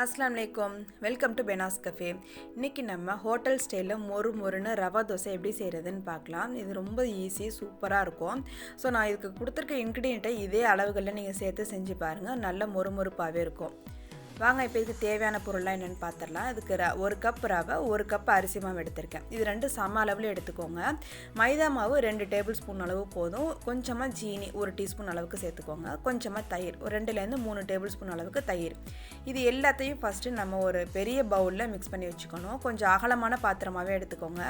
அஸ்ஸலாமு அலைக்கும். Welcome to பெனாஸ் cafe. இன்றைக்கி நம்ம ஹோட்டல் ஸ்டைலில் மொறுன்னு ரவா தோசை எப்படி செய்கிறதுன்னு பார்க்கலாம். இது ரொம்ப ஈஸி, சூப்பராக இருக்கும். ஸோ நான் இதுக்கு கொடுத்துருக்க இன்க்ரீடியண்ட்டை இதே அளவுகளில் நீங்கள் சேர்த்து செஞ்சு பாருங்கள். நல்ல மொறுமொறுப்பாகவே இருக்கும். வாங்க இப்போ இதுக்கு தேவையான பொருள்லாம் என்னென்னு பார்த்துடலாம். இதுக்கு ஒரு கப் ரவை, ஒரு கப் அரிசி மாவு எடுத்திருக்கேன். இது ரெண்டு சம அளவில் எடுத்துக்கோங்க. மைதா மாவு 2 டேபிள் ஸ்பூன் அளவு போதும். கொஞ்சமாக ஜீனி 1 டீஸ்பூன் அளவுக்கு சேர்த்துக்கோங்க. கொஞ்சமாக தயிர், ஒரு 2லேருந்து 3 டேபிள் ஸ்பூன் அளவுக்கு தயிர். இது எல்லாத்தையும் ஃபஸ்ட்டு நம்ம ஒரு பெரிய பவுலில் மிக்ஸ் பண்ணி வச்சுக்கணும். கொஞ்சம் அகலமான பாத்திரமாகவே எடுத்துக்கோங்க.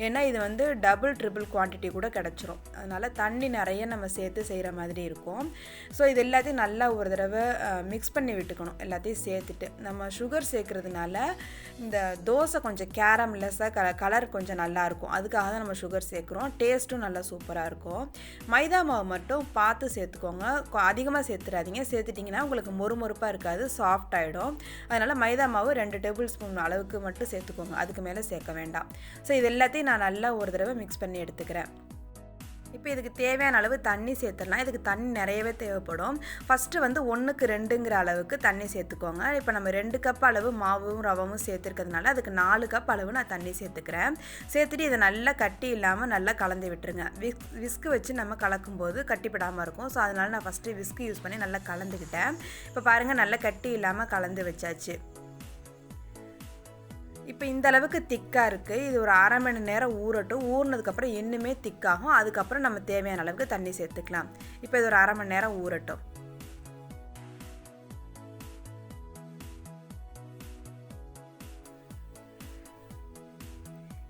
ஏன்னா இது வந்து டபுள் ட்ரிபிள் குவான்டிட்டி கூட கிடச்சிரும். அதனால் தண்ணி நிறைய நம்ம சேர்த்து செய்கிற மாதிரி இருக்கும். ஸோ இது எல்லாத்தையும் நல்லா ஒரு தடவை மிக்ஸ் பண்ணி விட்டுக்கணும். எல்லாத்தையும் சேர்த்துட்டு நம்ம சுகர் சேர்க்கறதுனால இந்த தோசை கொஞ்சம் கேரம்லெஸ்ஸாக கலர் கொஞ்சம் நல்லாயிருக்கும். அதுக்காக தான் நம்ம சுகர் சேர்க்குறோம். டேஸ்ட்டும் நல்லா சூப்பராக இருக்கும். மைதா மாவு மட்டும் பார்த்து சேர்த்துக்கோங்க. அதிகமாக சேர்த்துடாதீங்க. சேர்த்துட்டிங்கன்னா உங்களுக்கு மொறுமொறுப்பாக இருக்காது, சாஃப்ட் ஆகிடும். அதனால் மைதா மாவு 2 டேபிள் ஸ்பூன் அளவுக்கு மட்டும் சேர்த்துக்கோங்க. அதுக்கு மேலே சேர்க்க வேண்டாம். ஸோ இது எல்லாத்தையும் நான் நல்லா ஒரு தடவை மிக்ஸ் பண்ணி எடுத்துக்கிறேன். இப்போ இதுக்கு தேவையான அளவு தண்ணி சேர்த்துடலாம். இதுக்கு தண்ணி நிறையவே தேவைப்படும். ஃபஸ்ட்டு வந்து 1க்கு 2ங்கிற அளவுக்கு தண்ணி சேர்த்துக்கோங்க. இப்போ நம்ம 2 கப் அளவு மாவும் ரவமும் சேர்த்துருக்கிறதுனால அதுக்கு 4 கப் அளவு நான் தண்ணி சேர்த்துக்கிறேன். சேர்த்துட்டு இதை நல்லா கட்டி இல்லாமல் நல்லா கலந்து விட்டுருங்க. விஸ்கு வச்சு நம்ம கலக்கும்போது கட்டிப்படாமல் இருக்கும். ஸோ அதனால் நான் ஃபஸ்ட்டு விஸ்கு யூஸ் பண்ணி நல்லா கலந்துக்கிட்டேன். இப்போ பாருங்கள், நல்லா கட்டி இல்லாமல் கலந்து வச்சாச்சு. இப்போ இந்த அளவுக்கு திக்காக இருக்குது. இது ஒரு அரை மணி நேரம் ஊறட்டும். ஊறினதுக்கப்புறம் இன்னுமே திக்காகும். அதுக்கப்புறம் நம்ம தேவையான அளவுக்கு தண்ணி சேர்த்துக்கலாம். இப்போ இது ஒரு அரை மணி நேரம் ஊறட்டும்.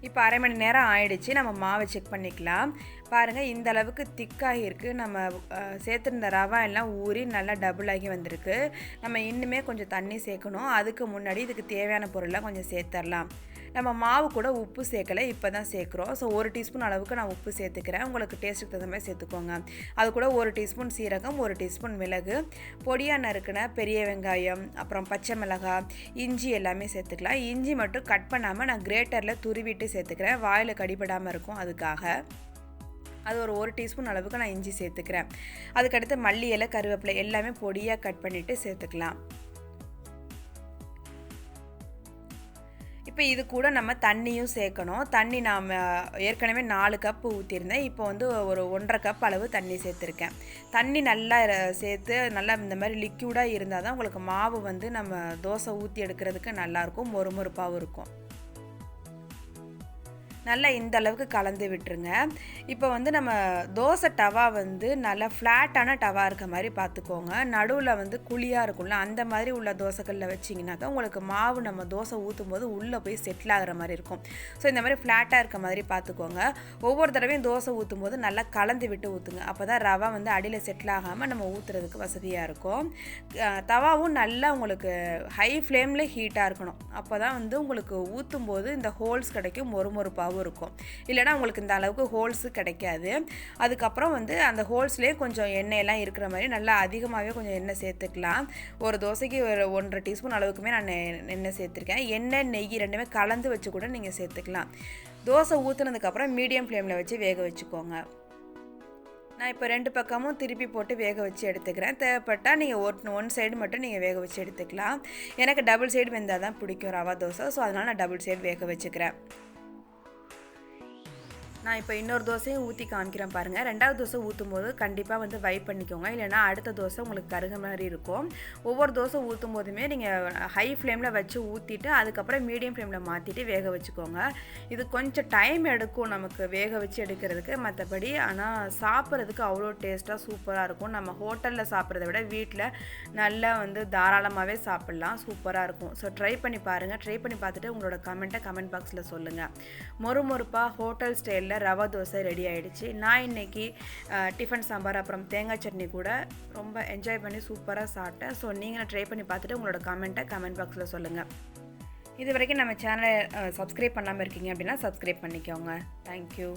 இப்போ அரை மணி நேரம் ஆயிடுச்சு. நம்ம மாவை செக் பண்ணிக்கலாம். பாருங்கள், இந்த அளவுக்கு திக்காகி இருக்குது. நம்ம சேர்த்துருந்த ரவா எல்லாம் ஊறி நல்லா டபுள் ஆகி வந்திருக்கு. நம்ம இன்னுமே கொஞ்சம் தண்ணி சேர்க்கணும். அதுக்கு முன்னாடி இதுக்கு தேவையான பொருளெலாம் கொஞ்சம் சேர்த்துடலாம். நம்ம மாவு கூட உப்பு சேர்க்கலை, இப்போ தான் சேர்க்குறோம். ஸோ 1 டீஸ்பூன் அளவுக்கு நான் உப்பு சேர்த்துக்கிறேன். உங்களுக்கு டேஸ்ட்டுக்கு தகுந்த மாதிரி சேர்த்துக்கோங்க. அது கூட 1 டீஸ்பூன் சீரகம், 1 டீஸ்பூன் மிளகு, பொடியாக நறுக்கின பெரிய வெங்காயம், அப்புறம் பச்சை மிளகாய், இஞ்சி எல்லாமே சேர்த்துக்கலாம். இஞ்சி மட்டும் கட் பண்ணாமல் நான் கிரேட்டரில் துருவிட்டு சேர்த்துக்கிறேன். வாயில் கடிபடாமல் இருக்கும், அதுக்காக. அது ஒரு 1 டீஸ்பூன் அளவுக்கு நான் இஞ்சி சேர்த்துக்கிறேன். அதுக்கடுத்து மல்லி இலை, கருவேப்பிலை எல்லாமே பொடியாக கட் பண்ணிவிட்டு சேர்த்துக்கலாம். இப்போ இது கூட நம்ம தண்ணியும் சேர்க்கணும். தண்ணி நாம் ஏற்கனவே 4 கப் ஊற்றிருந்தேன். இப்போ வந்து ஒரு 1.5 கப் அளவு தண்ணி சேர்த்துருக்கேன். தண்ணி நல்லா சேர்த்து நல்லா இந்த மாதிரி லிக்யூடாக இருந்தால் தான் உங்களுக்கு மாவு வந்து நம்ம தோசை ஊற்றி எடுக்கிறதுக்கு நல்லாயிருக்கும், மொறுமொறுப்பாகவும் இருக்கும். நல்லா இந்த அளவுக்கு கலந்து விட்டுருங்க. இப்போ வந்து நம்ம தோசை டவா வந்து நல்லா ஃப்ளாட்டான டவா இருக்க மாதிரி பார்த்துக்கோங்க. நடுவில் வந்து குழியாக இருக்கும்ல, அந்த மாதிரி உள்ள தோசைகளில் வச்சிங்கனாக்கா உங்களுக்கு மாவு நம்ம தோசை ஊற்றும் போது உள்ளே போய் செட்டில் ஆகிற மாதிரி இருக்கும். ஸோ இந்த மாதிரி ஃப்ளாட்டாக இருக்க மாதிரி பார்த்துக்கோங்க. ஒவ்வொரு தடவையும் தோசை ஊற்றும் போது நல்லா கலந்து விட்டு ஊற்றுங்க. அப்போ தான் ரவா வந்து அடியில் செட்டில் ஆகாமல் நம்ம ஊற்றுறதுக்கு வசதியாக இருக்கும். தவாவும் நல்லா உங்களுக்கு ஹை ஃப்ளேமில் ஹீட்டாக இருக்கணும். அப்போ தான் வந்து உங்களுக்கு ஊற்றும் போது இந்த ஹோல்ஸ் கிடைக்கும், மொறுமொறுப்பாகவும் இருக்கும். இல்லைனா உங்களுக்கு இந்த அளவுக்கு ஹோல்ஸு கிடைக்காது. அதுக்கப்புறம் வந்து அந்த ஹோல்ஸ்லேயே கொஞ்சம் எண்ணெயெல்லாம் இருக்கிற மாதிரி நல்லா அதிகமாகவே கொஞ்சம் எண்ணெய் சேர்த்துக்கலாம். ஒரு தோசைக்கு ஒரு 1.5 டீஸ்பூன் அளவுக்குமே நான் எண்ணெய் சேர்த்துருக்கேன். எண்ணெய், நெய் ரெண்டுமே கலந்து வச்சு கூட நீங்கள் சேர்த்துக்கலாம். தோசை ஊற்றுனதுக்கப்புறம் மீடியம் ஃப்ளேமில் வச்சு வேக வச்சுக்கோங்க. நான் இப்போ 2 பக்கமும் திருப்பி போட்டு வேக வச்சு எடுத்துக்கிறேன். தேவைப்பட்டால் நீங்கள் ஒன் சைடு மட்டும் நீங்கள் வேக வச்சு எடுத்துக்கலாம். எனக்கு டபுள் சைடு வெந்தால் தான் பிடிக்கும் ரவா தோசை. ஸோ அதனால் நான் டபுள் சைடு வேக வச்சுக்கிறேன். நான் இப்போ இன்னொரு தோசையும் ஊற்றி காமிக்கிறேன் பாருங்கள். 2வது தோசை ஊற்றும் போது கண்டிப்பாக வந்து வைப் பண்ணிக்கோங்க. இல்லைனா அடுத்த தோசை உங்களுக்கு கருக மாதிரி இருக்கும். ஒவ்வொரு தோசை ஊற்றும் போதுமே நீங்கள் ஹை ஃப்ளேமில் வச்சு ஊற்றிட்டு அதுக்கப்புறம் மீடியம் ஃப்ளேமில் மாற்றிட்டு வேக வச்சுக்கோங்க. இது கொஞ்சம் டைம் எடுக்கும் நமக்கு வேக வச்சு எடுக்கிறதுக்கு. மற்றபடி ஆனால் சாப்பிட்றதுக்கு அவ்வளோ டேஸ்ட்டாக சூப்பராக இருக்கும். நம்ம ஹோட்டலில் சாப்பிட்றத விட வீட்டில் நல்லா வந்து தாராளமாகவே சாப்பிட்லாம், சூப்பராக இருக்கும். ஸோ ட்ரை பண்ணி பாருங்கள். ட்ரை பண்ணி பார்த்துட்டு உங்களோட கமெண்ட்டை கமெண்ட் பாக்ஸில் சொல்லுங்கள். மொறுமொறுப்பாக ஹோட்டல் ஸ்டைலில் ரவா தோசை ரெடி ஆகிடுச்சு. நான் இன்றைக்கி டிஃபன் சாம்பார் அப்புறம் தேங்காய் சட்னி கூட ரொம்ப என்ஜாய் பண்ணி சூப்பராக சாப்பிட்டேன். ஸோ நீங்களும் ட்ரை பண்ணி பார்த்துட்டு உங்களோட கமெண்ட்டை கமெண்ட் பாக்ஸில் சொல்லுங்கள். இது வரைக்கும் நம்ம சேனலை சப்ஸ்கிரைப் பண்ணாமல் இருக்கீங்க அப்படின்னா சப்ஸ்கிரைப் பண்ணிக்கோங்க. தேங்க்யூ.